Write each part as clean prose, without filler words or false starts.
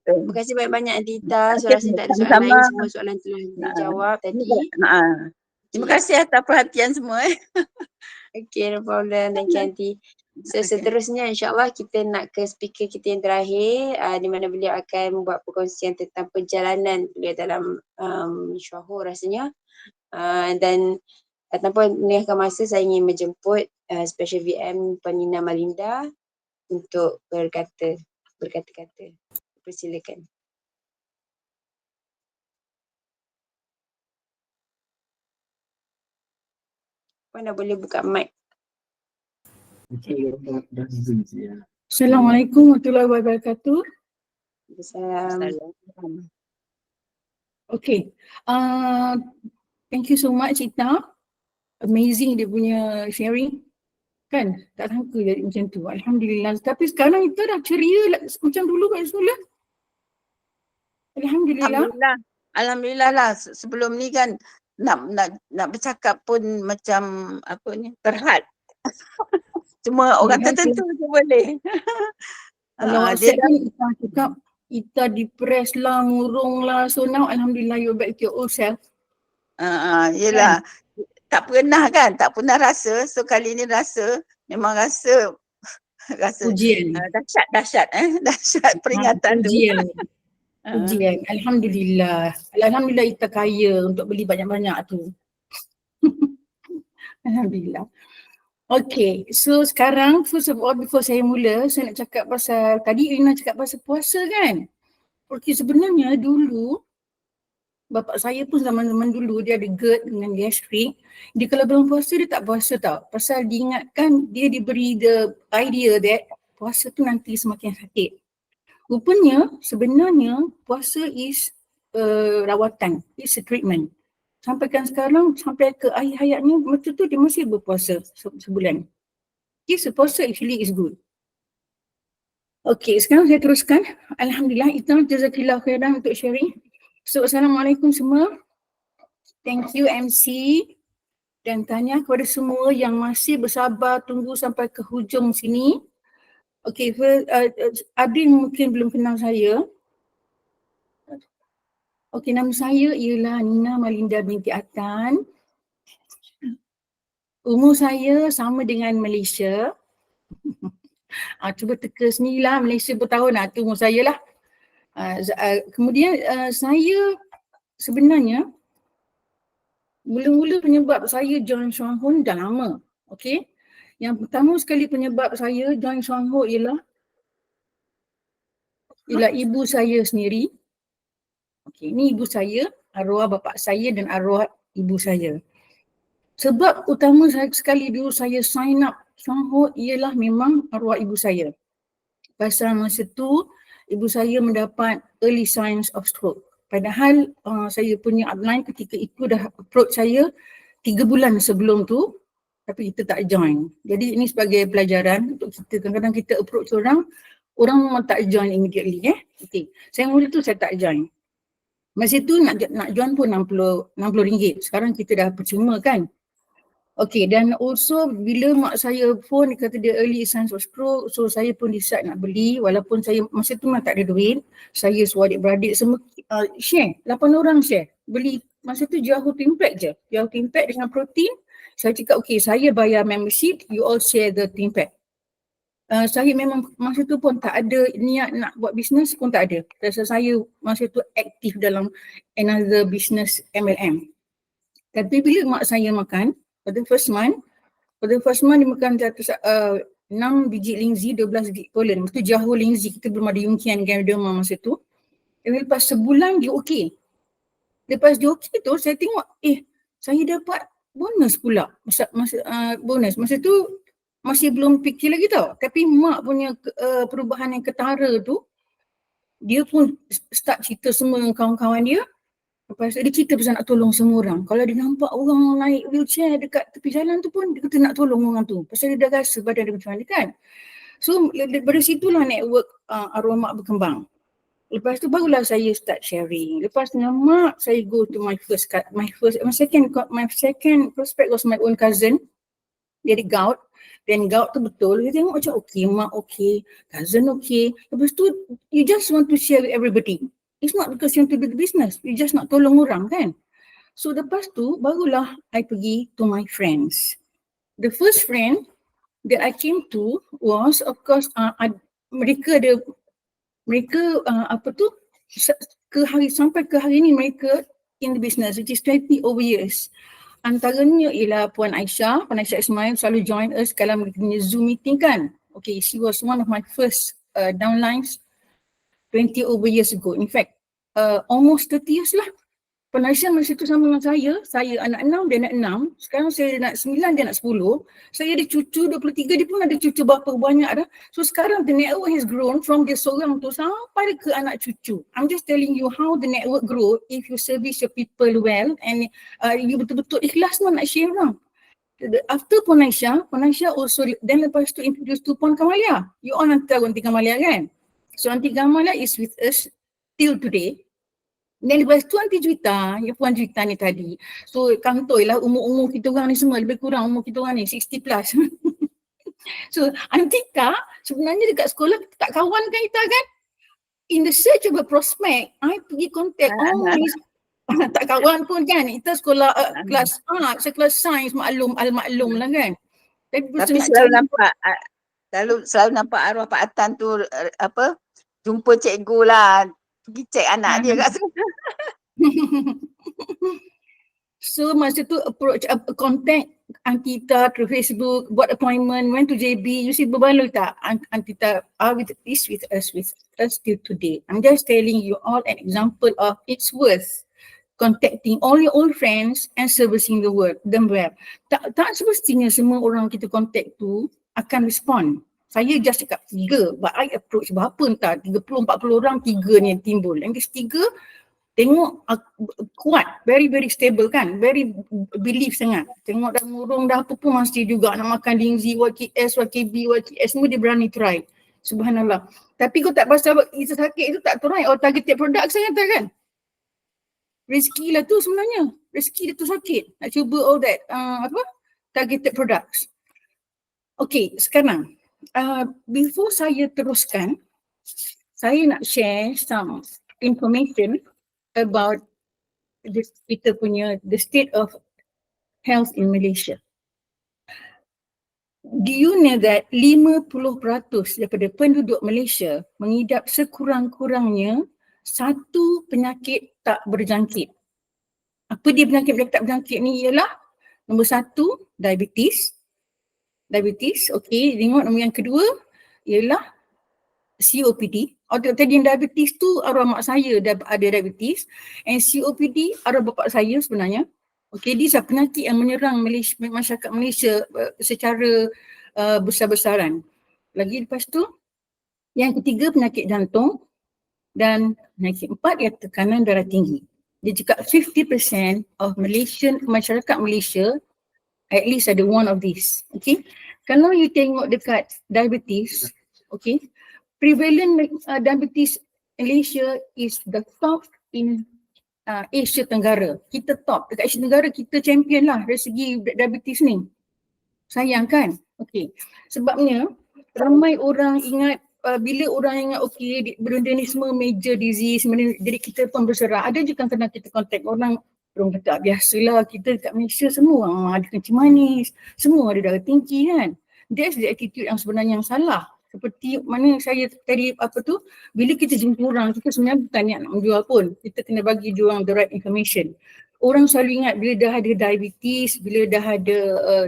Terima kasih banyak-banyak Antita. So Okey, rasanya tak ada soalan sama-sama. lain. Semua soalan telah dijawab tadi. Terima kasih atas perhatian semua. Okay, no problem. Thank you, Aunty. So, seterusnya insyaAllah kita nak ke speaker kita yang terakhir di mana beliau akan membuat perkongsian tentang perjalanan beliau dalam syuhur rasanya. Dan tanpa melengahkan masa, saya ingin menjemput Special VM Puan Nina Malinda untuk berkata-kata. Persilakan. Puan dah boleh buka mic. Assalamualaikum warahmatullahi wabarakatuh. Assalamualaikum. Okay. Thank you so much Ita. Amazing dia punya sharing. Kan? Tak sangka jadi macam tu. Alhamdulillah. Tapi sekarang Ita dah ceria macam dulu kat sekolah. Alhamdulillah. Alhamdulillah lah. Sebelum ni kan nak bercakap pun macam apa ni, terhad. Cuma orang tertentu je boleh. Kalau WhatsApp ni Ita cakap, Ita depressed lah, murung lah. So now Alhamdulillah you're back to your old self. Yelah. Tak pernah kan, tak pernah rasa. So kali ni memang rasa ujian. Dahsyat peringatan tu. Ujian. Alhamdulillah. Alhamdulillah Ita kaya untuk beli banyak-banyak tu. Alhamdulillah. Okay, so sekarang first of all before saya mula, saya nak cakap pasal, tadi Irina cakap pasal puasa kan? Okay, sebenarnya dulu, bapak saya pun zaman-zaman dulu dia ada GERD dengan gastrik. Dia kalau belum puasa dia tak puasa tau. Pasal diingatkan, dia diberi the idea that puasa tu nanti semakin sakit. Rupanya sebenarnya puasa is rawatan, it's a treatment. Sampaikan sekarang, sampai ke akhir hayatnya, macam tu dia masih berpuasa sebulan. Okay, so puasa actually is good. Okay, sekarang saya teruskan. Alhamdulillah, Ita jazakillah khairan untuk sharing. So, Assalamualaikum semua. Thank you MC. Dan tanya kepada semua yang masih bersabar tunggu sampai ke hujung sini. Okay, ada yang mungkin belum kenal saya. Okay, nama saya ialah Nina Malinda binti Atan. Umur saya sama dengan Malaysia. Cuba teka sendirilah, Malaysia bertahun lah, tu umur saya lah. Kemudian saya sebenarnya mula-mula penyebab saya join Chuang Ho dah lama. Okay. Yang pertama sekali penyebab saya join Chuang Ho ialah ibu saya sendiri. Okay, ini ibu saya, arwah bapa saya dan arwah ibu saya. Sebab utama sekali dulu saya sign up Chuang Ho ialah memang arwah ibu saya. Pasal masa tu ibu saya mendapat early signs of stroke. Padahal saya punya upline ketika itu dah approach saya 3 bulan sebelum tu, tapi kita tak join. Jadi ini sebagai pelajaran untuk kita. Kadang-kadang kita approach orang memang tak join immediately. Okay. Saya mula tu saya tak join. Masa tu nak join pun RM60. Sekarang kita dah percuma kan. Okay, dan also bila mak saya phone, dia kata dia early signs of stroke, so saya pun decide nak beli walaupun saya masa tu memang tak ada duit. Saya suruh adik-beradik semua share, 8 orang share. Beli masa tu Jauh Impact je. Jauh Impact dengan protein. Saya cakap okay, saya bayar membership, you all share the Impact. Saya memang masa tu pun tak ada niat nak buat bisnes pun tak ada. Pasal saya masa tu aktif dalam another business MLM. Tapi bila mak saya makan, pada first month dia makan 6 biji lingzi, 12 biji polen. Lepas tu Jauh lingzi, kita belum ada Yungkian Ganoderma masa tu. Dan lepas sebulan dia okey. Lepas dia okey tu, saya tengok, saya dapat bonus pula. Bonus. Masa tu masih belum fikir lagi tau. Tapi mak punya perubahan yang ketara tu, dia pun start cerita semua dengan kawan-kawan dia. Lepas dia cerita pasal nak tolong semua orang. Kalau dia nampak orang naik wheelchair dekat tepi jalan tu pun, dia kata nak tolong orang tu. Pasal dia dah rasa badan dia macam mana kan. So dari situlah network arwah mak berkembang. Lepas tu barulah saya start sharing. Lepas dengan mak, saya go to my second prospect was my own cousin. Dia ada gout. Then gout tu betul, dia tengok macam okay, mak okay, cousin okay. Lepas tu, you just want to share with everybody. It's not because you want to do the business. You just nak tolong orang kan. So lepas tu, barulah I pergi to my friends. The first friend that I came to was of course mereka sampai ke hari ni mereka in the business which is 20 over years. Antaranya ialah Puan Aisyah Ismail selalu join us kalau mereka punya Zoom meeting kan. Okay, she was one of my first downlines 20 over years ago. In fact, almost 30 years lah. Puan Aisyah masa tu sama dengan saya anak 6, dia anak 6. Sekarang saya anak 9, dia anak 10. Saya ada cucu 23, dia pun ada cucu berapa banyak dah. So sekarang the network has grown from dia seorang tu sampai ke anak cucu. I'm just telling you how the network grow if you service your people well and you betul-betul ikhlas nak share orang. After Puan Aisyah also, then lepas tu introduce to Puan Kamalia. You all nanti tahu Aunty Kamalia kan? So Aunty Kamalia is with us till today. Dan lepas tu Aunty Juwita, Puan Juwita ni tadi. So kantoi lah umur kita orang ni semua, lebih kurang umur kita orang ni 60 plus. So Aunty Kak sebenarnya dekat sekolah tak kawan kan kita kan? In the search of a prospect, I pergi contact all these tak kawan pun kan, kita sekolah kelas art, kelas sains, maklum lah kan. Tapi selalu nampak arwah Pak Atan tu jumpa cikgu lah, pergi cek anak dia kat sana. So masa tu approach, contact Antita through Facebook, buat appointment, went to JB, you see berbaloi tak? Antita are with us till today. I'm just telling you all an example of it's worth contacting all your old friends and servicing them well. Tak semestinya semua orang kita contact tu akan respond. Saya just cakap 3, but I approach berapa entah 30-40 orang, 3 ni timbul. And this 3 tengok kuat, very very stable kan, very belief sangat. Tengok dah murung dah apa pun masih juga nak makan Lingzi, YKS, YKB, YKS semua dia berani try. Subhanallah. Tapi kau tak pasal itu sakit itu tak try or targeted product saya kata kan. Rezeki lah tu sebenarnya. Rezeki dia tu sakit. Nak cuba all that targeted products. Okay, sekarang before saya teruskan, saya nak share some information about kita punya the state of health in Malaysia. Do you know that 50% daripada penduduk Malaysia mengidap sekurang-kurangnya satu penyakit tak berjangkit. Apa dia penyakit tak berjangkit ni ialah nombor 1, diabetes. Okay, tengok nombor yang kedua ialah COPD. Tadi yang diabetes tu arwah mak saya ada diabetes, and COPD arwah bapa saya sebenarnya. Okay, these are penyakit yang menyerang masyarakat Malaysia secara besar-besaran. Lagi lepas tu, yang ketiga penyakit jantung. Dan penyakit 4 ialah tekanan darah tinggi. Dia cakap 50% of masyarakat Malaysia at least ada one of these. Okay. Kalau you tengok dekat diabetes, okay, prevalent diabetes Malaysia is the top in Asia Tenggara. Kita top. Dekat Asia Tenggara kita champion lah dari segi diabetes ni. Sayang kan? Okay. Sebabnya ramai orang ingat bila orang ingat okay, benda ni semua major disease, jadi kita pun berserah. Ada je kan kena kita contact orang kata biasalah kita dekat Malaysia semua orang ada kencing manis, semua ada darah tinggi kan. That's the attitude yang sebenarnya yang salah. Seperti mana saya tadi bila kita jumpa orang, kita sebenarnya bukan nak menjual pun. Kita kena bagi dia orang the right information. Orang selalu ingat bila dah ada diabetes, bila dah ada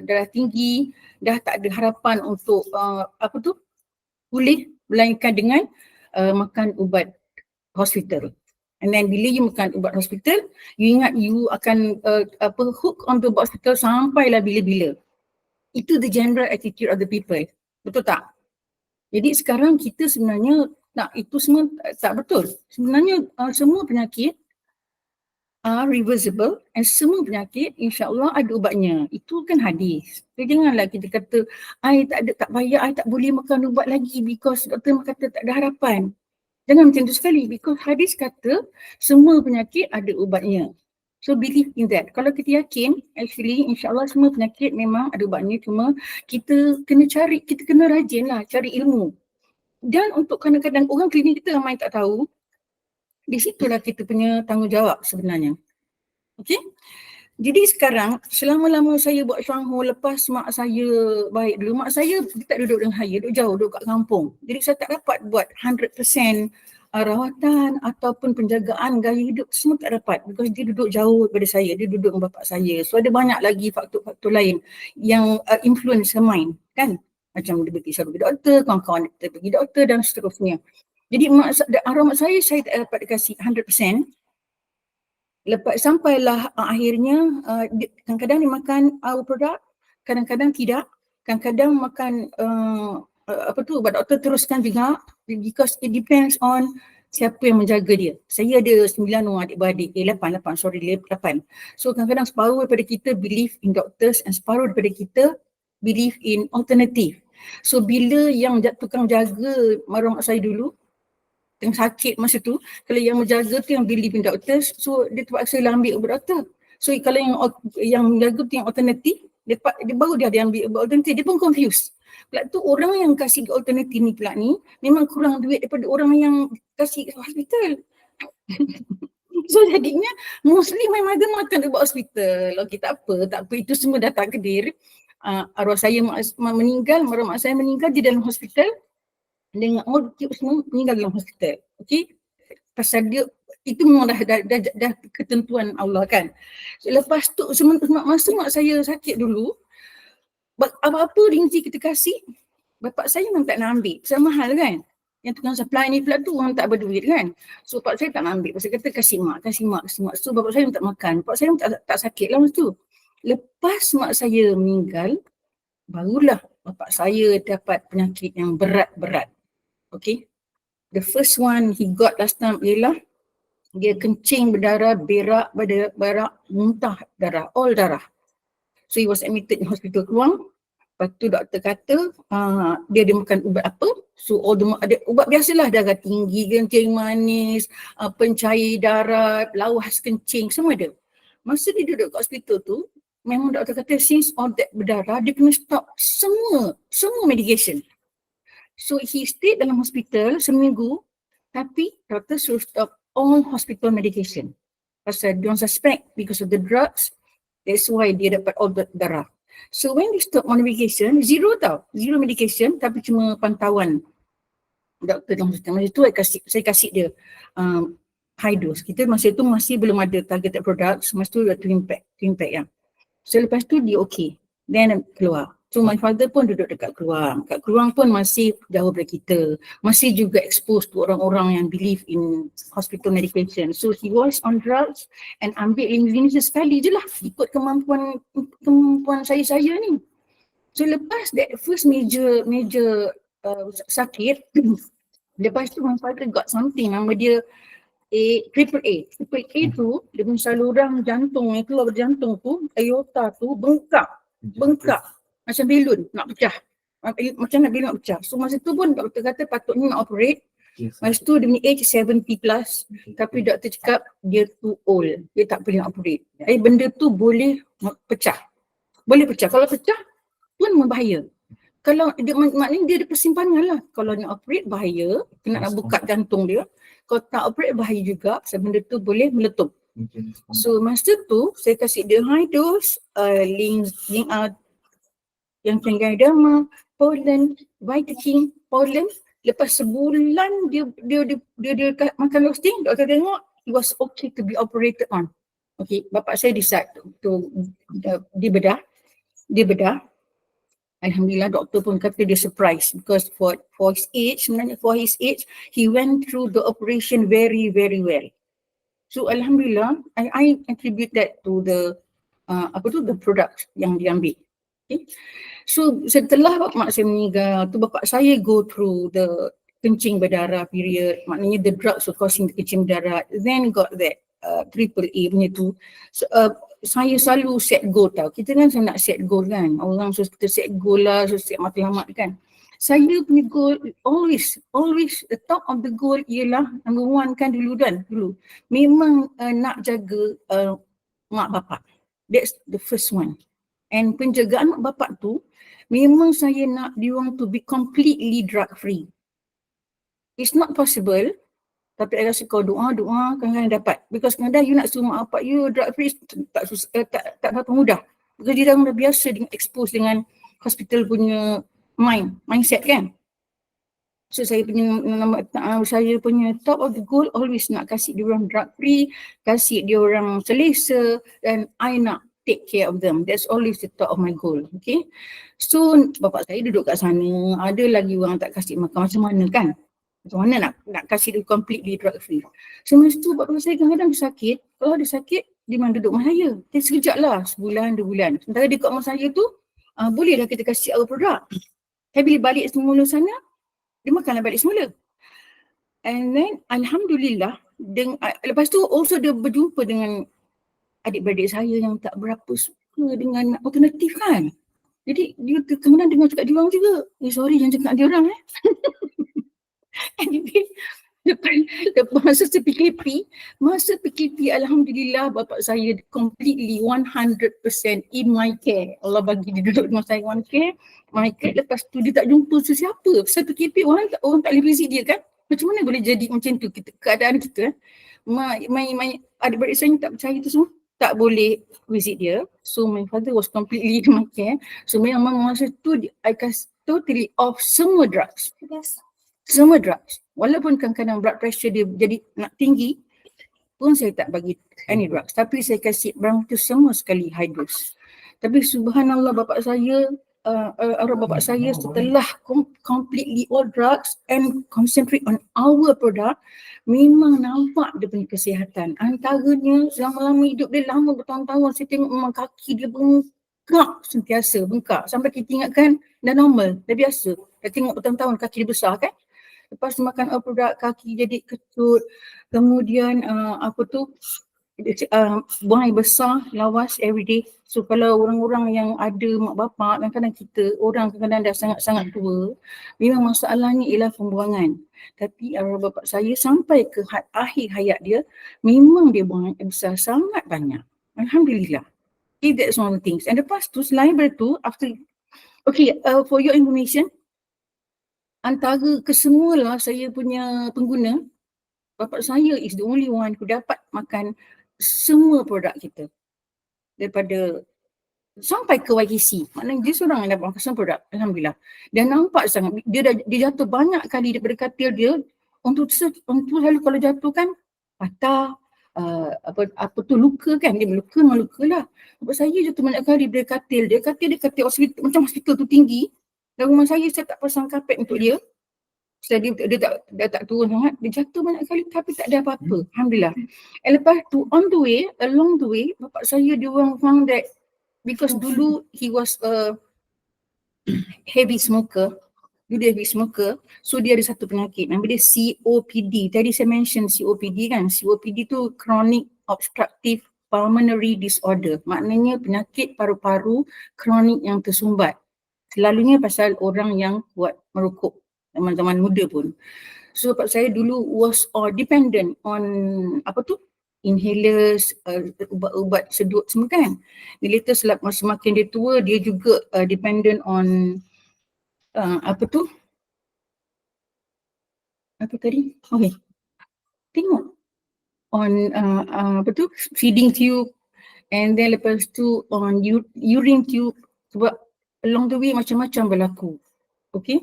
darah tinggi, dah tak ada harapan untuk pulih, melainkan dengan makan ubat hospital. And then bila you makan ubat hospital, you ingat you akan hook on the ubat hospital sampailah bila-bila. Itu the general attitude of the people. Betul tak? Jadi sekarang kita sebenarnya itu semua tak betul. Sebenarnya semua penyakit are reversible and semua penyakit insya-Allah ada ubatnya. Itu kan hadis. Jadi janganlah kita kata tak payah, I tak boleh makan ubat lagi because doktor kata tak ada harapan. Jangan macam tu sekali because hadis kata semua penyakit ada ubatnya. So believe in that. Kalau kita yakin, actually insyaAllah semua penyakit memang ada ubatnya, cuma kita kena cari, kita kena rajin lah cari ilmu. Dan untuk kadang-kadang orang klinik kita ramai tak tahu, di situlah kita punya tanggungjawab sebenarnya. Okay? Jadi sekarang selama-lama saya buat Syangho, lepas mak saya baik dulu, mak saya dia tak duduk dengan saya, duduk jauh, duduk kat kampung. Jadi saya tak dapat buat 100% rawatan ataupun penjagaan gaya hidup, semua tak dapat because dia duduk jauh daripada saya, dia duduk dengan bapak saya. So ada banyak lagi faktor-faktor lain yang influence her mind kan. Macam dia pergi selalu pergi doktor, kawan-kawan dia pergi doktor dan seterusnya. Jadi arwah mak saya tak dapat dikasih 100%. Lepas sampailah akhirnya kadang-kadang dia makan our product, kadang-kadang tidak, kadang-kadang makan ubat doktor teruskan juga because it depends on siapa yang menjaga dia. Saya ada 9 orang adik-beradik, 8. So kadang-kadang separuh daripada kita believe in doctors and separuh daripada kita believe in alternative. So bila yang tukang jaga arwah mak saya dulu tengah sakit masa tu, kalau yang menjaga tu yang believe in doctors, so dia terpaksa ambil ubat doktor. So kalau yang menjaga tu yang alternatif, dia baru dia ambil ubat alternatif, dia pun confused. Pula tu orang yang kasih alternatif ni pula ni memang kurang duit daripada orang yang kasih hospital. So jadinya mostly my mother makan ubat hospital. Okay, tak apa, itu semua dah takdir. Arwah saya meninggal, arwah mak saya meninggal di dalam hospital. Dengan all semua meninggal dalam hospital. Okay? Pasal dia, itu memang dah ketentuan Allah kan. So, lepas tu, masa mak saya sakit dulu, apa-apa rinci kita kasih, bapak saya memang tak nak ambil. Pasal mahal kan. Yang tukang supply ni pula tu orang tak berduit kan. So bapak saya tak nak ambil. Pasal kata kasih mak. So bapak saya tak makan. Bapak saya tak sakit lah masa tu. Lepas mak saya meninggal, barulah bapak saya dapat penyakit yang berat-berat. Okay, the first one he got last time ialah dia kencing berdarah, berak, muntah darah, all darah. So he was admitted in hospital Keluang. Lepas tu doktor kata dia ada makan ubat apa. So ada ubat biasalah, darah tinggi, kencing manis, pencair darah, lawas kencing, semua ada. Masa dia duduk kat hospital tu, memang doktor kata since all that berdarah, dia kena stop semua medication. So he stayed dalam hospital seminggu, tapi doktor suruh stop all hospital medication. Pasal dia suspect because of the drugs, that's why dia dapat all the darah. So when they stop all medication, zero medication, tapi cuma pantauan doktor dalam hospital. Masa tu saya kasih dia high dose. Kita masa tu masih belum ada targeted products, masa tu twin pack ya. So lepas tu dia okay, then keluar. So my father pun duduk dekat Keluang. Kat Keluang pun masih jauh dari kita. Masih juga exposed to orang-orang yang believe in hospital medication. So he was on drugs and ambil ini sekali je lah. Ikut kemampuan saya ni. So lepas that first major sakit, lepas tu my father got something nama dia AAA. AAA tu dia punya saluran jantung yang keluar dari jantung tu, aorta tu bengkak. Macam belon nak pecah. Macam nak belon nak pecah. So masa tu pun doktor kata patutnya nak operate. Masa tu dia punya age 70 plus. Tapi doktor cakap dia too old. Dia tak boleh nak operate. Benda tu boleh pecah. Kalau pecah pun membahaya. Kalau dia maknanya dia ada persimpangan lah. Kalau nak operate bahaya. Kena nak buka jantung dia. Kalau tak operate bahaya juga. Sebab benda tu boleh meletup. So masa tu saya kasih dia high dose. Link yang Pengaiderma, Poland, Vitakin, Poland. Lepas sebulan dia makan roasting, doktor tengok he was okay to be operated on. Okay, bapak saya decide to dibedah. Alhamdulillah doktor pun kata dia surprise because for his age, he went through the operation very, very well. So alhamdulillah, I attribute that to the the product yang diambil. Okay. So setelah mak saya meninggal, tu bapak saya go through the kencing berdarah period, maknanya the drugs were causing the kencing berdarah, then got that AAA punya tu. So, saya selalu set goal tau, kita kan saya nak set goal kan, orang suruh kita set goal lah, suruh set matlamat kan. Saya punya goal always the top of the goal ialah number one kan dulu memang nak jaga mak bapak. That's the first one. And penjagaan mak bapak tu memang saya nak diorang to be completely drug free. It's not possible, tapi I rasa kau doa kadang-kadang dapat. Because kadang-kadang you nak suruh mak bapak you drug free tak berapa mudah. Because dia dah biasa dengan expose dengan hospital punya mindset kan. So saya punya top of the goal always nak kasih dia orang drug free, kasih dia orang selesa, dan I nak take care of them. That's always the top of my goal. Okay. So bapak saya duduk kat sana, ada lagi orang tak kasih makan, macam mana kan? Macam mana nak kasih dia completely drug free. So masa tu bapak saya kadang-kadang sakit, kalau dia sakit, dia memang duduk rumah saya. Dia sekejap lah, sebulan, 2 bulan. Sementara dia kat rumah saya tu, boleh dah kita kasih our produk. Tapi bila balik semula sana, dia makanlah balik semula. And then Alhamdulillah, lepas tu also dia berjumpa dengan adik-beradik saya yang tak berapa suka dengan alternatif kan. Jadi dia kadang-kadang dengar cakap diorang juga. Sorry jangan cakap diorang Anyway, lepas masa PKP, Alhamdulillah bapak saya completely 100% in my care. Allah bagi dia duduk dengan saya my care. Lepas tu dia tak jumpa sesiapa. Pasal PKP orang tak boleh visit dia kan. Macam mana boleh jadi macam tu keadaan kita. My adik-beradik saya tak percaya tu semua. Tak boleh visit dia. So my father was completely in my care. So memang masa tu I totally off semua drugs. Semua drugs. Walaupun kadang-kadang blood pressure dia jadi nak tinggi pun saya tak bagi any drugs. Tapi saya kasih barang tu semua sekali high dose. Tapi subhanallah bapak saya, bapak saya setelah completely all drugs and concentrate on our product, memang nampak dia punya kesihatan. Antaranya lama-lama hidup dia lama bertahun-tahun, saya tengok memang kaki dia sentiasa bengkak. Sampai kita ingatkan dah normal, dah biasa. Dah tengok bertahun-tahun kaki dia besar kan. Lepas makan produk kaki jadi kecut, kemudian buang air besar, lawas everyday. So kalau orang-orang yang ada mak bapak, kadang-kadang kita orang kadang-kadang dah sangat-sangat tua, memang masalahnya ialah pembuangan. Tapi arwah bapak saya sampai ke akhir hayat dia, memang dia buang air besar sangat banyak. Alhamdulillah. Okay, that's one of the things. And lepas tu, selain itu, for your information, antara kesemualah saya punya pengguna, bapak saya is the only one who dapat makan semua produk kita. Daripada sampai ke YKC. Maknanya dia seorang yang dapat makan semua produk. Alhamdulillah. Dan nampak sangat, dia jatuh banyak kali daripada katil dia. Untuk selalu kalau jatuh kan, patah, luka kan. Dia luka lah. Bapak saya jatuh banyak kali daripada katil. Katil hospital, macam hospital tu tinggi. Dan rumah saya tak pasang kapet untuk dia. Setelah dia tak turun sangat, dia jatuh banyak kali tapi tak ada apa-apa. Alhamdulillah. And lepas tu, along the way, bapak saya dia orang found that because dulu he was a heavy smoker, so dia ada satu penyakit, nama dia COPD. Tadi saya mention COPD kan, COPD tu Chronic Obstructive Pulmonary Disorder. Maknanya penyakit paru-paru kronik yang tersumbat. Selalunya pasal orang yang buat merokok, zaman-zaman muda pun. So bapak saya dulu was dependent on inhalers, ubat-ubat sedut semua kan. Dia later semakin dia tua, dia juga dependent on tengok on feeding tube, and then lepas tu on urine tube. Sebab along the way macam-macam berlaku. Okay,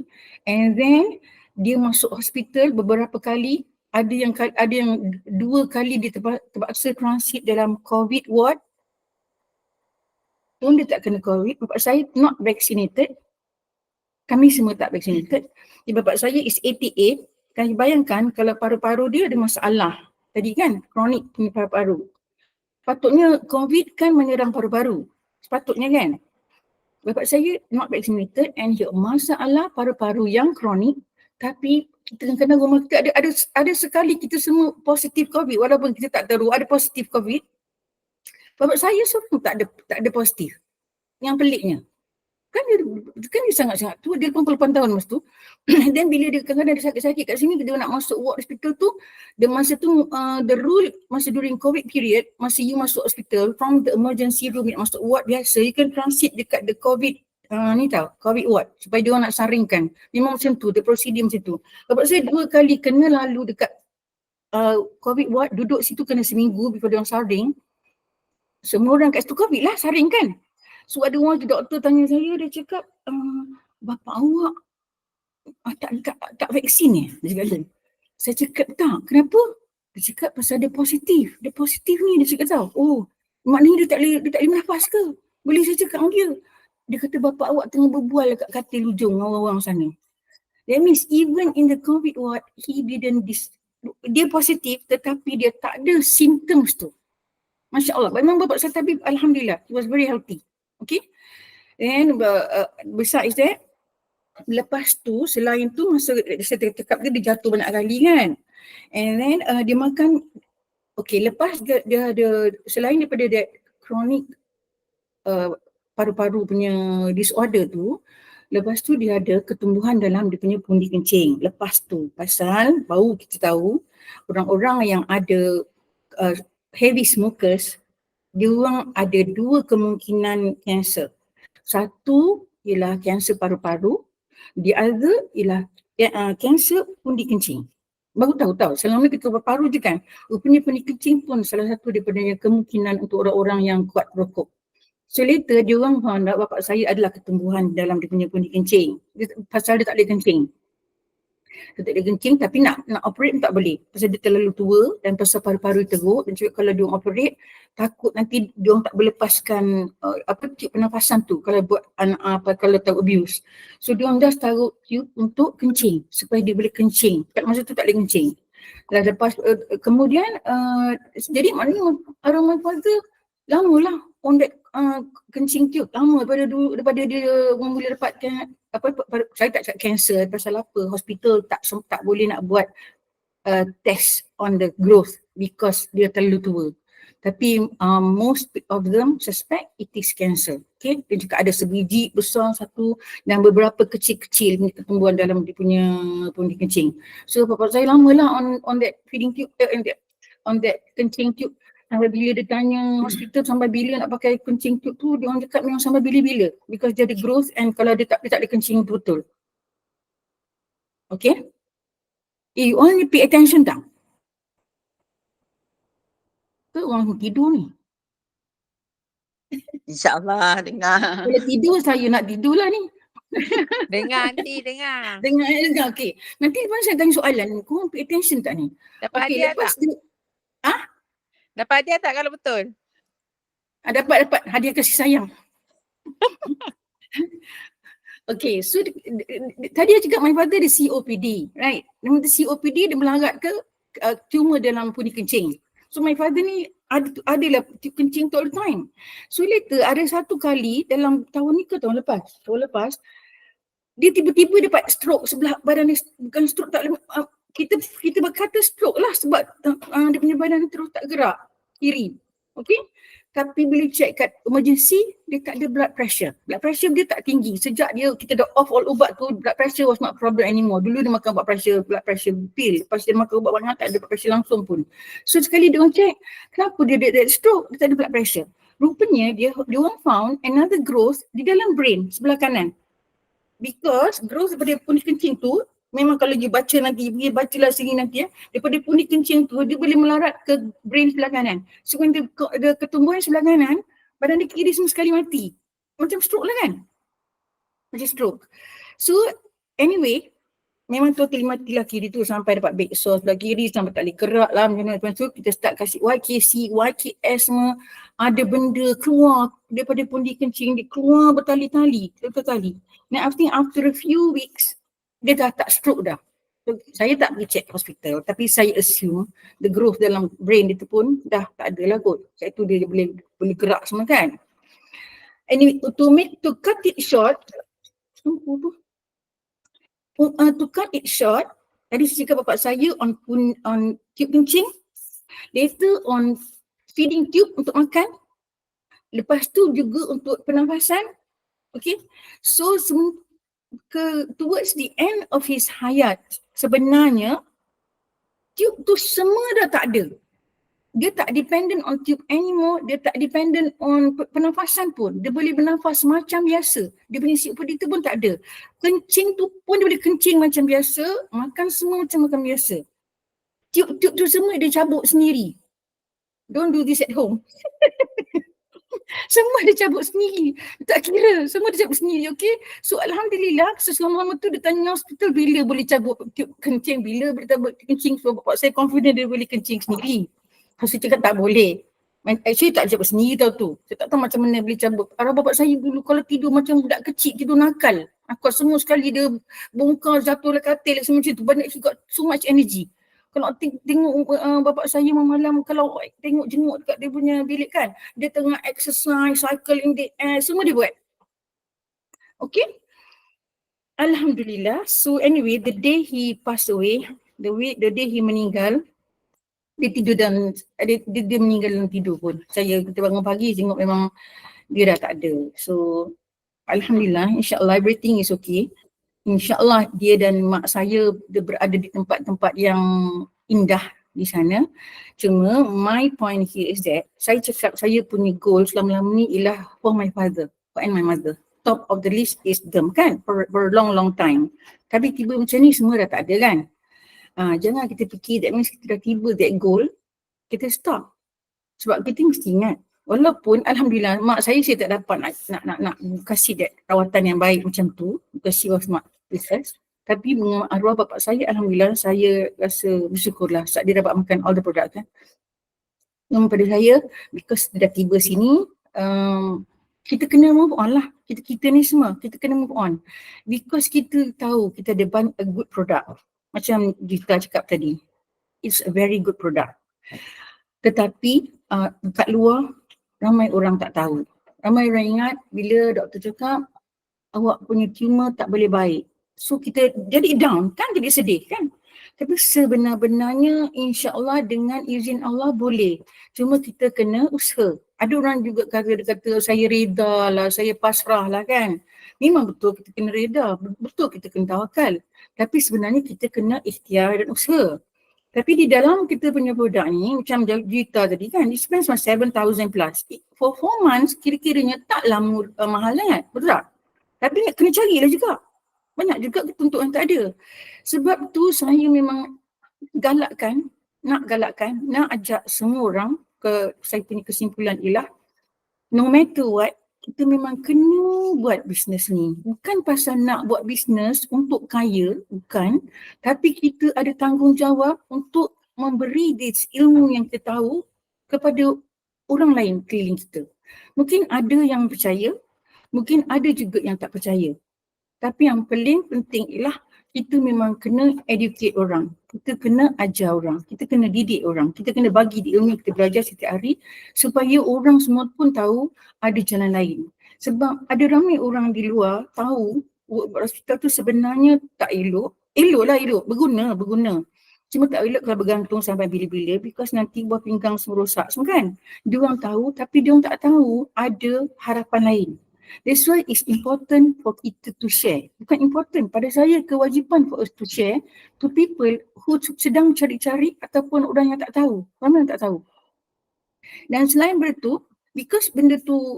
and then dia masuk hospital beberapa kali. Ada yang 2 kali dia terpaksa transit dalam COVID ward. Pun dia tak kena COVID. Bapak saya not vaccinated. Kami semua tak vaccinated. Bapak saya is 88. Kan bayangkan kalau paru-paru dia ada masalah. Tadi kan, kronik punya paru-paru. Patutnya COVID kan menyerang paru-paru. Sepatutnya kan. Bapak saya not vaccinated and he masalah paru-paru yang kronik, tapi kita kadang-kadang rumah kita ada sekali kita semua positif COVID, walaupun kita tak tahu ada positif COVID. Bapak saya semua tak ada positif. Yang peliknya. dia sangat-sangat tua, dia 88 tahun masa tu. Dan bila dia kadang-kadang dia sakit-sakit kat sini, dia nak masuk ward hospital tu, dan masa tu the rule masa during COVID period, masa you masuk hospital from the emergency room, you masuk ward biasa, you can transit dekat the COVID ni tau, COVID ward, supaya dia orang nak saringkan. Memang macam tu, the procedure macam tu. Bapak saya 2 kali kena lalu dekat COVID ward, duduk situ kena seminggu before dia orang saring. Semua orang kat situ COVID lah, saring kan. So ada orang tu, doktor tanya saya, dia cakap, bapak awak tak vaksin ni? Dia cakap. Saya cakap tak, kenapa? Dia cakap pasal dia positif. Dia positif ni, dia cakap tau. Oh, maknanya dia tak boleh nafas ke? Boleh saya cakap dengan dia. Dia kata bapak awak tengah berbual kat katil ujung orang-orang sana. That means even in the COVID ward, dia positif tetapi dia tak ada symptoms tu. Masya Allah. Memang bapak saya tabib, alhamdulillah, he was very healthy. Okay. And besides that, lepas tu, selain tu, masa saya cakap dia jatuh banyak kali kan. And then dia makan, okay, lepas dia ada, selain daripada that chronic paru-paru punya disorder tu, lepas tu dia ada ketumbuhan dalam dia punya pundi kencing. Lepas tu, pasal baru kita tahu, orang-orang yang ada heavy smokers, dia orang ada 2 kemungkinan kanser. Satu ialah kanser paru-paru, the other ialah kanser pundi kencing. Baru tahu. Selama kita paru je kan, rupanya pundi kencing pun salah satu daripada kemungkinan untuk orang-orang yang kuat rokok. So later dia orang found out bapak saya adalah ketumbuhan dalam dia punya pundi kencing. Pasal dia tak boleh kencing. Dia tak boleh kencing tapi nak operate pun tak boleh. Pasal dia terlalu tua dan pasal paru-paru teruk, dan juga kalau dia orang operate, takut nanti dia orang tak melepaskan tube pernafasan tu kalau buat kalau tahu abuse. So dia orang dah taruh tube untuk kencing supaya dia boleh kencing. Kat masa tu tak boleh kencing. Dan lepas kemudian jadi maknanya arwah my father lamalah on that kencing tube, lama daripada dia mula dapatkan saya tak cakap cancer pasal apa, hospital tak boleh nak buat test on the growth because dia terlalu tua. Tapi most of them suspect it is cancer. Okay, dia juga ada sebiji besar satu dan beberapa kecil-kecil pertumbuhan dalam dia punya pundi kencing. So bapak saya lamalah on that feeding tube, on that kencing tube. Sampai bila dia tanya hospital sampai bila nak pakai kencing tube tu, dia orang cakap memang sampai bila-bila because dia ada growth and kalau dia tak ada kencing betul. Okay? You only pay attention tak? Ke orang tidur ni? InsyaAllah dengar. Bila tidur saya nak tidur lah ni. Dengar nanti, dengar. Dengar, okay. Nanti lepas saya tanya soalan, korang pay attention tak ni? Dapat Okay, hadiah tak? Dapat hadiah tak kalau betul? Dapat hadiah kasih sayang. Okay, so tadi cakap my father ada COPD, right? Dengan COPD dia melarat ke tumor dalam pundi kencing. So my father ni adalah kencing all the time. So later ada satu kali dalam tahun ni ke tahun lepas, dia tiba-tiba dapat stroke sebelah badan dia, bukan stroke tak kita berkata stroke lah sebab dia punya badan terus tak gerak kiri. Okay? Tapi bila check kat emergency, dia tak ada blood pressure. Blood pressure dia tak tinggi. Sejak kita dah off all ubat tu, blood pressure was not problem anymore. Dulu dia makan blood pressure pill. Lepas dia makan ubat banyak, tak ada blood pressure langsung pun. So sekali dia orang check, kenapa dia ada stroke, dia tak ada blood pressure. Rupanya dia orang found another growth di dalam brain sebelah kanan. Because growth daripada pundi kencing tu, memang kalau you baca nanti, you bacalah sini nanti daripada pundi kencing tu, dia boleh melarat ke brain sebelah kanan. So when ada ketumbuhan sebelah kanan, badan dia kiri semua sekali mati. Macam stroke lah kan? Macam stroke. So anyway, memang totally matilah kiri tu sampai dapat bed sore sebelah kiri, sampai tak boleh gerak lah macam mana. Lepas tu kita start kasih YKC, YKS semua, ada benda keluar daripada pundi kencing, dia keluar bertali-tali. Then after a few weeks, dia dah tak stroke dah. So, saya tak pergi check hospital, tapi saya assume the growth dalam brain dia tu pun dah tak ada lah kot. Sebab tu dia boleh gerak semua kan. Anyway, to cut it short, tadi saya cakap bapak saya on tube kencing, later on feeding tube untuk makan, lepas tu juga untuk pernafasan, Okay, so towards the end of his hayat, sebenarnya tube tu semua dah tak ada. Dia tak dependent on tube anymore, dia tak dependent on pernafasan pun. Dia boleh bernafas macam biasa. Dia punya COPD tu pun tak ada. Kencing tu pun dia boleh kencing macam biasa, makan semua macam makan biasa. Tube tu semua dia cabut sendiri. Don't do this at home. Semua dia cabut sendiri. Tak kira, semua dia cabut sendiri, okay? So Alhamdulillah, selama tu dia tanya hospital bila boleh cabut tube kencing, bila boleh cabut kencing. So bapak saya confident dia boleh kencing sendiri. Hospital cakap tak boleh. Actually tak cabut sendiri tau tu. Saya tak tahu macam mana boleh cabut. Arwah bapak saya dulu kalau tidur macam budak kecil, tidur nakal. Aku semua sekali dia bongkar, jatuh lah katil, semua macam tu. Banyak, he got so much energy. Kalau tengok bapak saya malam kalau tengok jenguk dekat dia punya bilik kan, dia tengah exercise, cycle in the air, semua dia buat. Okay? Alhamdulillah. So anyway, the day he passed away, the day he meninggal, dia tidur dan dia meninggal dalam tidur pun. Kita bangun pagi tengok memang dia dah tak ada. So Alhamdulillah, insyaAllah everything is okay. InsyaAllah dia dan mak saya dia berada di tempat-tempat yang indah di sana. Cuma my point here is that saya cakap saya punya goal selama-lama ni ialah for my father and my mother. Top of the list is them kan for a long time. Tapi tiba macam ni semua dah tak ada kan. Jangan kita fikir that means kita dah tiba that goal, kita stop. Sebab kita mesti ingat walaupun Alhamdulillah mak saya tak dapat nak kasih that rawatan yang baik macam tu because she was not research. Tapi dengan arwah bapak saya, Alhamdulillah saya rasa bersyukurlah saat dia dapat makan all the product kan. Yang pada saya, because dia dah tiba sini, kita kena move on lah. Kita ni semua, kita kena move on. Because kita tahu kita ada a good product. Macam Gita cakap tadi, it's a very good product. Tetapi kat luar, ramai orang tak tahu. Ramai orang ingat bila doktor cakap, awak punya tumor tak boleh baik. So kita jadi down kan, jadi sedih kan. Tapi sebenar-benarnya insya-Allah dengan izin Allah boleh. Cuma kita kena usaha. Ada orang juga kata saya reda lah, saya pasrah lah kan. Memang betul kita kena reda, betul kita kena tawakal. Tapi sebenarnya kita kena ikhtiar dan usaha. Tapi di dalam kita punya produk ni, macam Gita tadi kan, it spends 7,000 plus. For 4 months, kira-kiranya taklah mahal sangat, betul tak? Tapi kena carilah juga. Banyak juga ketentuan tak ada. Sebab tu saya memang nak ajak semua orang saya punya kesimpulan ialah no matter what, kita memang kena buat bisnes ni. Bukan pasal nak buat bisnes untuk kaya, bukan. Tapi kita ada tanggungjawab untuk memberi ilmu yang kita tahu kepada orang lain keliling kita. Mungkin ada yang percaya, mungkin ada juga yang tak percaya. Tapi yang paling penting ialah kita memang kena educate orang. Kita kena ajar orang. Kita kena didik orang. Kita kena bagi ilmu yang kita belajar setiap hari supaya orang semua pun tahu ada jalan lain. Sebab ada ramai orang di luar tahu hospital tu sebenarnya tak elok. Eloklah elok. Berguna. Cuma tak elok kalau bergantung sampai bila-bila because nanti buah pinggang semua rosak semua kan. Diorang tahu tapi diorang tak tahu ada harapan lain. That's why it's important for kita to share. Bukan important, pada saya kewajipan for us to share to people who sedang cari-cari ataupun orang yang tak tahu. Ramai yang tak tahu. Dan selain itu, because benda tu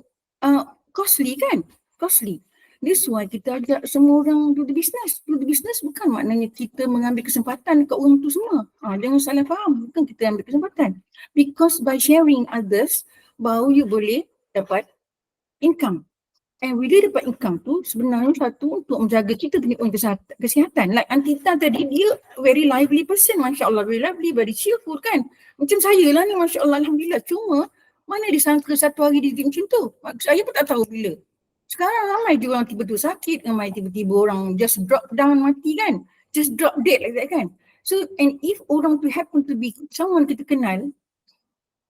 costly kan? Costly. That's why kita ajak semua orang do the business. Do the business bukan maknanya kita mengambil kesempatan dekat orang tu semua. Jangan salah faham. Bukan kita ambil kesempatan. Because by sharing others, baru you boleh dapat income. And bila dapat income tu sebenarnya satu untuk menjaga kita punya kesihatan. Like Antita tadi, dia very lively person, Masya Allah, very lively, very cheerful kan. Macam saya lah ni, Masya Allah, Alhamdulillah. Cuma mana disangka satu hari dia macam tu. Saya pun tak tahu bila. Sekarang ramai je orang tiba-tiba sakit, ramai tiba-tiba orang just drop down mati kan. Just drop dead like that kan. So and if orang tu happen to be someone kita kenal,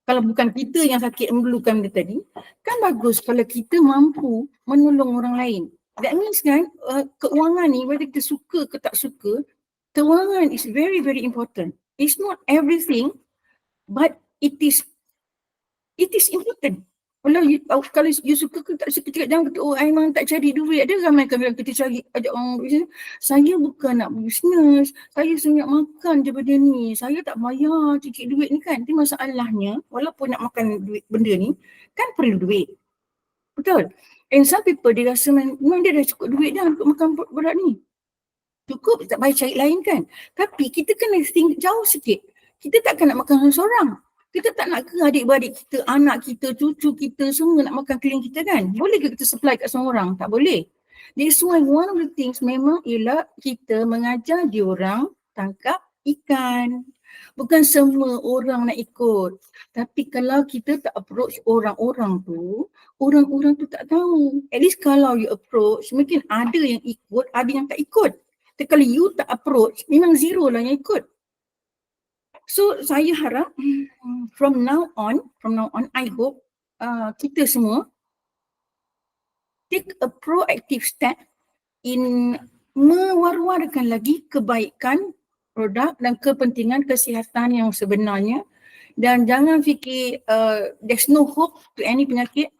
kalau bukan kita yang sakit memerlukan dia tadi, kan bagus kalau kita mampu menolong orang lain. That means kan, keuangan ni, whether kita suka ke tak suka, keuangan is very, very important. It's not everything, but it is important. Kalau you suka ke tak suka cakap jangan kata I memang tak cari duit. Ada ramai kan bilang kita cari ajak orang bisnes. Saya bukan nak bisnes. Saya senyap makan je benda ni. Saya tak bayar cicit duit ni kan. Tapi masalahnya walaupun nak makan duit benda ni kan perlu duit. Betul? And some people dia rasa memang dia dah cukup duit dah untuk makan berat ni. Cukup tak payah cari lain kan. Tapi kita kena think jauh sikit. Kita takkan nak makan seorang. Kita tak nak ke adik-beradik kita, anak kita, cucu kita semua nak makan keliling kita kan? Boleh ke kita supply kat semua orang? Tak boleh. That's why one of the things memang ialah kita mengajar diorang tangkap ikan. Bukan semua orang nak ikut. Tapi kalau kita tak approach orang-orang tu tak tahu. At least kalau you approach, mungkin ada yang ikut, ada yang tak ikut. Tapi kalau you tak approach, memang zero lah yang ikut. So saya harap from now on I hope kita semua take a proactive step in mewar-warkan lagi kebaikan produk dan kepentingan kesihatan yang sebenarnya, dan jangan fikir there's no hope to any penyakit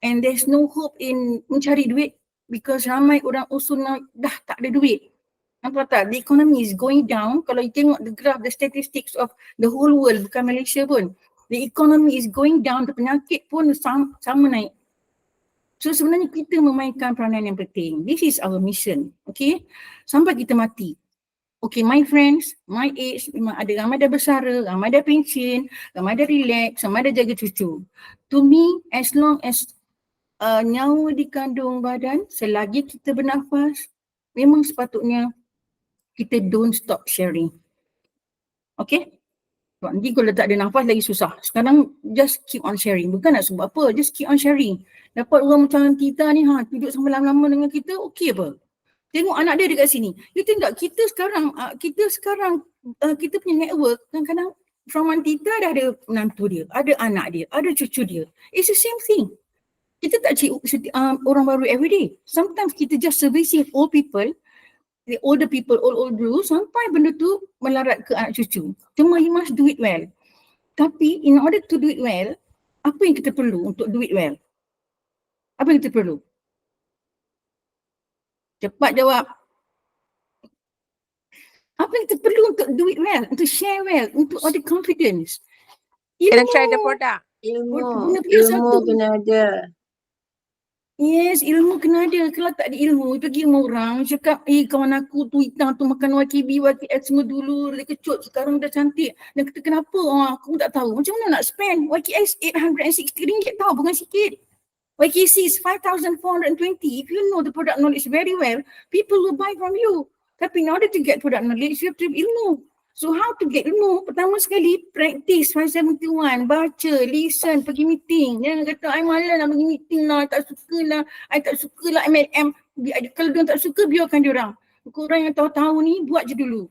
and there's no hope in mencari duit because ramai orang usul dah tak ada duit. Nampak tak? The economy is going down. Kalau you tengok the graph, the statistics of the whole world, bukan Malaysia pun. The economy is going down, the penyakit pun sama naik. So sebenarnya kita memainkan peranan yang penting. This is our mission. Okay? Sampai kita mati. Okay, my friends, my age, memang ada ramai dah bersara, ramai dah pencen, ramai dah relax, ramai dah jaga cucu. To me, as long as nyawa di kandung badan, selagi kita bernafas, memang sepatutnya kita don't stop sharing. Okay? Nanti kalau tak ada nafas lagi susah. Sekarang just keep on sharing. Bukan nak sebab apa, just keep on sharing. Dapat orang macam kita ni, duduk sama lama-lama dengan kita, okay apa? Tengok anak dia dekat sini. You tengok kita sekarang kita punya network, kadang-kadang from Tita dah ada menantu dia, ada anak dia, ada cucu dia. It's the same thing. Kita tak cari orang baru everyday. Sometimes kita just servicing old people, the older people, old dulu sampai benda tu melarat ke anak cucu. Cuma you must do it well. Tapi in order to do it well, apa yang kita perlu untuk do it well? Apa yang kita perlu? Cepat jawab. Apa yang kita perlu untuk do it well, untuk share well, untuk ada confidence? Kena try the product. Ilmu kena ada. Yes, ilmu kena ada. Kalau tak ada ilmu, pergi rumah orang, cakap, kawan aku tu hitam tu makan YKB, YKS semua dulu, dia kecut, sekarang dah cantik. Dan kata kenapa? Aku tak tahu. Macam mana nak spend? YKS RM860 tahu, bukan sikit. YKC is 5,420. If you know the product knowledge very well, people will buy from you. Tapi in order to get product knowledge, you have to have ilmu. So how to get ilmu? Pertama sekali, practice 571, baca, listen, pergi meeting. Jangan kata, I malas nak pergi meeting lah, I tak suka lah MLM. Kalau dia tak suka, biarkan dia orang. Korang yang tahu-tahu ni, buat je dulu.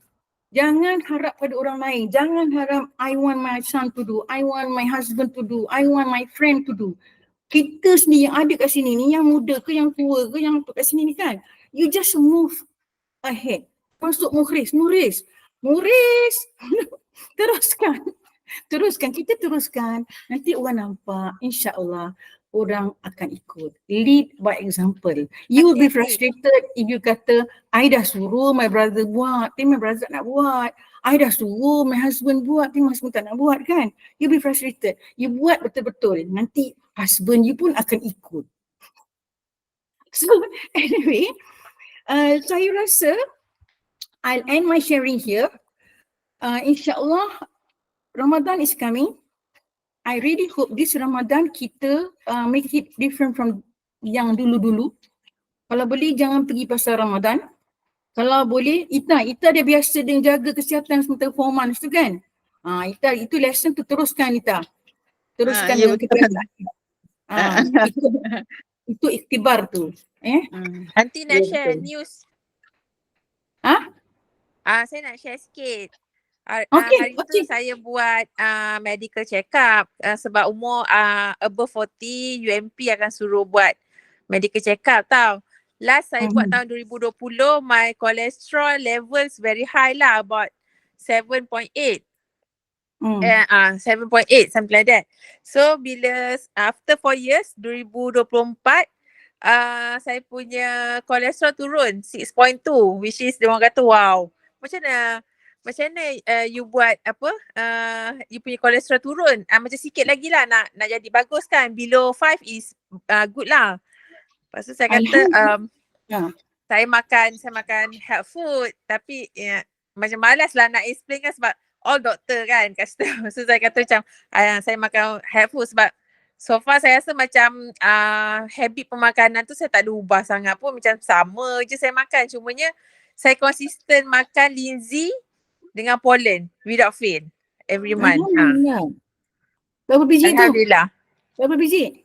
Jangan harap pada orang lain. Jangan harap, I want my son to do, I want my husband to do, I want my friend to do. Kita sendiri yang ada kat sini ni, yang muda ke, yang tua ke, yang kat sini ni kan, you just move ahead. Masuk Mukhris. Teruskan, kita teruskan. Nanti orang nampak, insyaAllah orang akan ikut. Lead by example. You will be frustrated if you kata, I dah suruh my brother buat, tapi my brother nak buat. I dah suruh my husband buat, tapi my husband tak nak buat kan. You'll be frustrated. You buat betul-betul. Nanti husband you pun akan ikut. So anyway, saya rasa I'll end my sharing here. InsyaAllah Ramadan is coming. I really hope this Ramadan kita make it different from yang dulu-dulu. Kalau boleh jangan pergi pasal Ramadan. Kalau boleh, Ita dia biasa dengan jaga kesihatan sementara 4 months tu kan. Ita, itu lesson tu teruskan Ita. Teruskan Ya, dengan kebiasaan. Itu iktibar tu. Nanti nak Ya, share betul. news. Saya nak share sikit. Hari tu saya buat medical check up sebab umur above 40 UMP akan suruh buat medical check up tau. Last saya buat tahun 2020, my cholesterol levels very high lah, about 7.8. 7.8 something like that. So bila after 4 years 2024 saya punya kolesterol turun 6.2, which is dia orang kata wow. Macam mana you buat apa you punya kolesterol turun macam sikit lagi lah nak jadi bagus kan, below 5 is good lah. Lepas tu saya kata saya makan health food tapi macam malas lah nak explain kan sebab all doktor kan kat situ. So saya kata macam saya makan health food sebab so far saya rasa macam habit pemakanan tu saya tak ada ubah sangat pun, macam sama je saya makan, cumanya saya konsisten makan linzi dengan pollen without fail every month. Alhamdulillah. Berapa biji tu? Alhamdulillah. Berapa biji?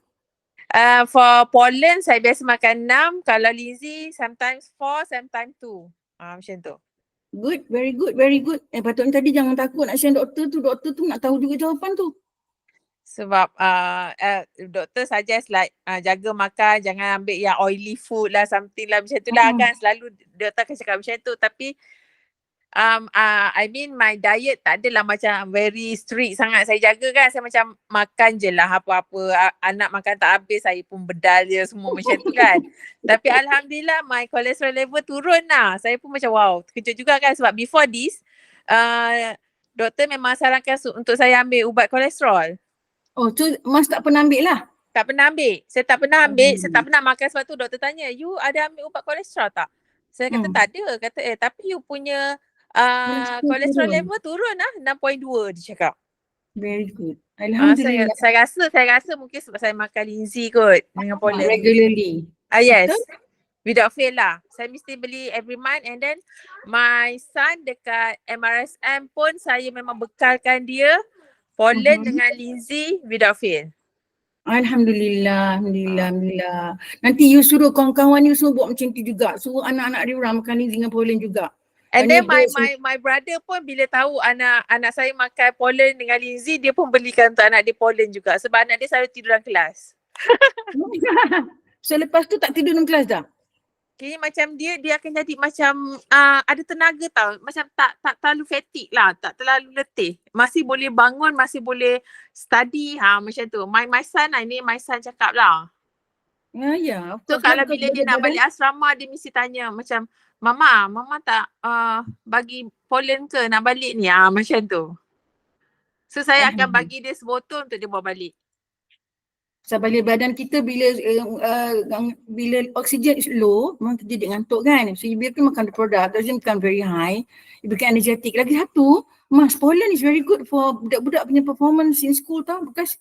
For pollen saya biasa makan 6, kalau linzi sometimes 4, sometimes 2. Macam tu. Good, very good, very good. Patutnya tadi jangan takut nak share doktor tu nak tahu juga jawapan tu. Sebab doktor suggest like jaga makan, jangan ambil yang oily food lah, something lah macam tu lah kan. Selalu doktor akan cakap macam tu, tapi I mean my diet tak adalah macam very strict sangat saya jaga kan. Saya macam makan je lah apa-apa. Anak makan tak habis saya pun bedal je semua macam tu kan. Tapi Alhamdulillah my cholesterol level turun lah. Saya pun macam wow, terkejut juga kan sebab before this doktor memang sarankan untuk saya ambil ubat kolesterol. Oh tu Mas tak pernah ambil lah? Tak pernah ambil. Saya tak pernah ambil. Saya tak pernah makan, sebab tu doktor tanya, you ada ambil ubat kolesterol tak? Saya kata tak ada. Kata tapi you punya kolesterol level turun lah 6.2 dia cakap. Very good. Alhamdulillah. Saya rasa mungkin sebab saya makan linzi kot dengan pollen. Regularly. Yes. Without fail lah. Saya mesti beli every month, and then my son dekat MRSM pun saya memang bekalkan dia pollen dengan linzi without fail. Alhamdulillah. Nanti you suruh kawan-kawan you semua buat macam tu juga. Suruh anak-anak dia orang makan linzi dengan pollen juga. And then my brother pun bila tahu anak saya makan pollen dengan linzi, dia pun belikan untuk anak dia pollen juga. Sebab anak dia selalu tidur dalam kelas. So lepas tu tak tidur dalam kelas dah? Kayaknya macam dia akan jadi macam ada tenaga tau. Macam tak terlalu fatigue lah. Tak terlalu letih. Masih boleh bangun, masih boleh study. Macam tu. My son lah. Ini my son cakap lah. Ya. So kalau bila dia nak balik asrama, dia mesti tanya macam, Mama tak bagi pollen ke nak balik ni? Macam tu. So saya akan bagi dia sebotol untuk dia bawa balik. Sebab badan kita bila oksigen is low, memang kita jadi ngantuk kan. So you biarkan makan the product, doesn't become very high. You become energetic. Lagi satu, Mas, pollen is very good for budak-budak punya performance in school tau. Because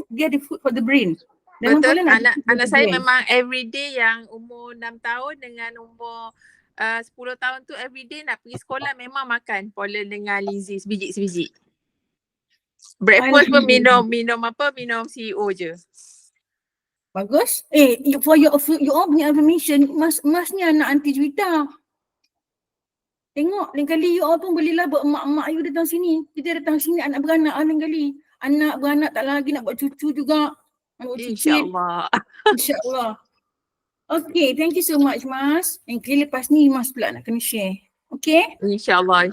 dia ada food for the brain. Dan betul, anak saya memang everyday yang umur 6 tahun dengan umur 10 tahun tu everyday nak pergi sekolah memang makan pollen dengan linzi sebiji-sebiji. Breakfast pun minum CEO je. Bagus. For your all punya information, Mas ni anak Aunty Juwita. Tengok lain kali you all pun bolehlah buat emak-emak you datang sini. Kita datang sini anak beranak lain kali. Anak beranak tak lagi nak buat cucu juga. Nak buat cicit. InsyaAllah. Okay, thank you so much Mas. And lepas ni Mas pula nak kena share. Okay? InsyaAllah.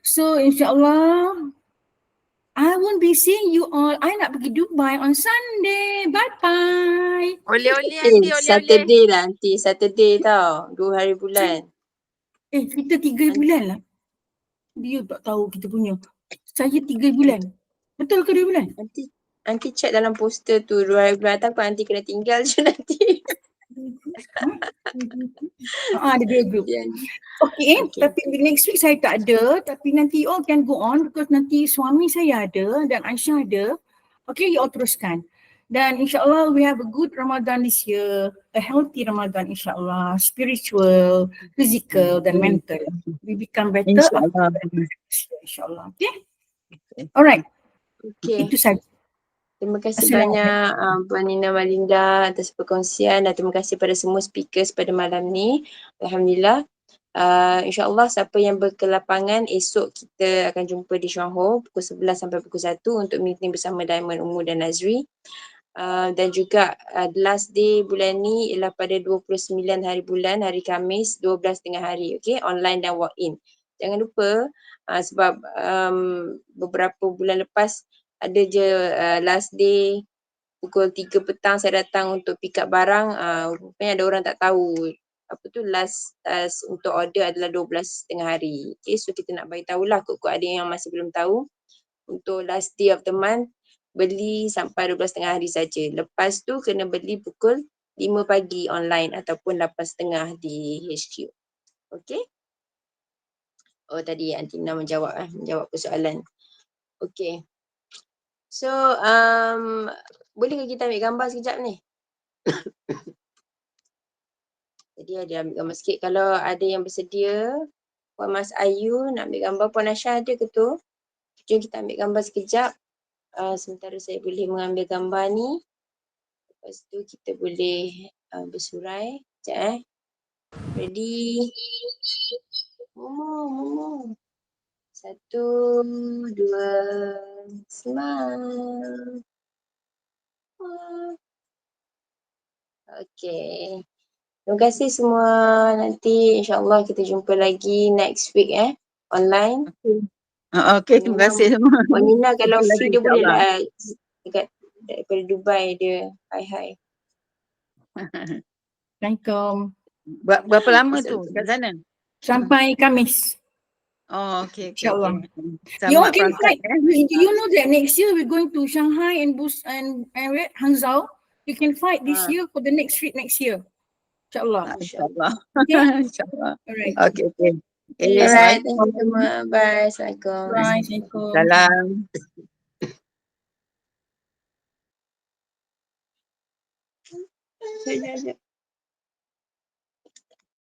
So insyaAllah I won't be seeing you all. I nak pergi Dubai on Sunday. Bye-bye. Oleh-oleh nanti, oleh-oleh. Saturday lah nanti. Saturday tau. 2 hari bulan. Kita 3 bulan lah. Dia tak tahu kita punya. Saya 3 bulan. Betul ke 2 bulan? Nanti check dalam poster tu 2 hari bulan. Takut nanti kena tinggal je nanti. Ada 2 group. Okay, tapi next week saya tak ada, tapi nanti you all can go on because nanti suami saya ada dan Aisyah ada. Okay, you all teruskan. Dan insyaAllah we have a good Ramadan this year, a healthy Ramadan insyaAllah, spiritual, physical dan mental. We become better. InsyaAllah. Okay? Alright. Okay. Itu saja. Terima kasih banyak Puan Nina Malinda atas perkongsian dan terima kasih pada semua speakers pada malam ni. Alhamdulillah. InsyaAllah siapa yang berkelapangan esok kita akan jumpa di Johor pukul 11 sampai pukul 1 untuk meeting bersama Diamond, Ummu dan Nazri. Dan juga the last day bulan ni ialah pada 29 hari bulan, hari Khamis, 12 tengah hari. Okay, online dan walk in. jangan lupa sebab beberapa bulan lepas ada je last day pukul 3 petang saya datang untuk pick up barang, rupanya ada orang tak tahu apa tu last untuk order adalah 12.30 hari. Okay, so kita nak bagi tahulah kot-kot ada yang masih belum tahu. Untuk last day of the month beli sampai 12.30 hari saja. Lepas tu kena beli pukul 5 pagi online ataupun 8.30 di HQ. Okay. Oh tadi Aunty Ina menjawab persoalan. Okay. So boleh ke kita ambil gambar sekejap ni? Jadi ada ambil gambar sikit. Kalau ada yang bersedia, Puan Mas Ayu nak ambil gambar, Puan Asha ada ke tu? Jom kita ambil gambar sekejap. Sementara saya boleh mengambil gambar ni. Lepas tu kita boleh bersurai. Sekejap Ready? Momo. 1, 2, smile. Okay. Terima kasih semua. Nanti insyaAllah kita jumpa lagi next week online. Okay, terima kasih semua. Puan Nina kalau Jumpa free lagi, dia boleh insyaAllah. lah dekat daripada Dubai dia. Hai. Assalamualaikum. Berapa lama tu kat sana? Sampai Khamis. Oh, okay. InsyaAllah. You Selamat can berangkat. fight. Do you know that next year we're going to Shanghai and where? Hangzhou. You can fight this year for the next trip next year. InsyaAllah. InsyaAllah. Okay. InsyaAllah. Alright. Okay. Alright, thank you semua. Bye. Assalamualaikum. Bye. Assalamualaikum. Salam. Sekejap.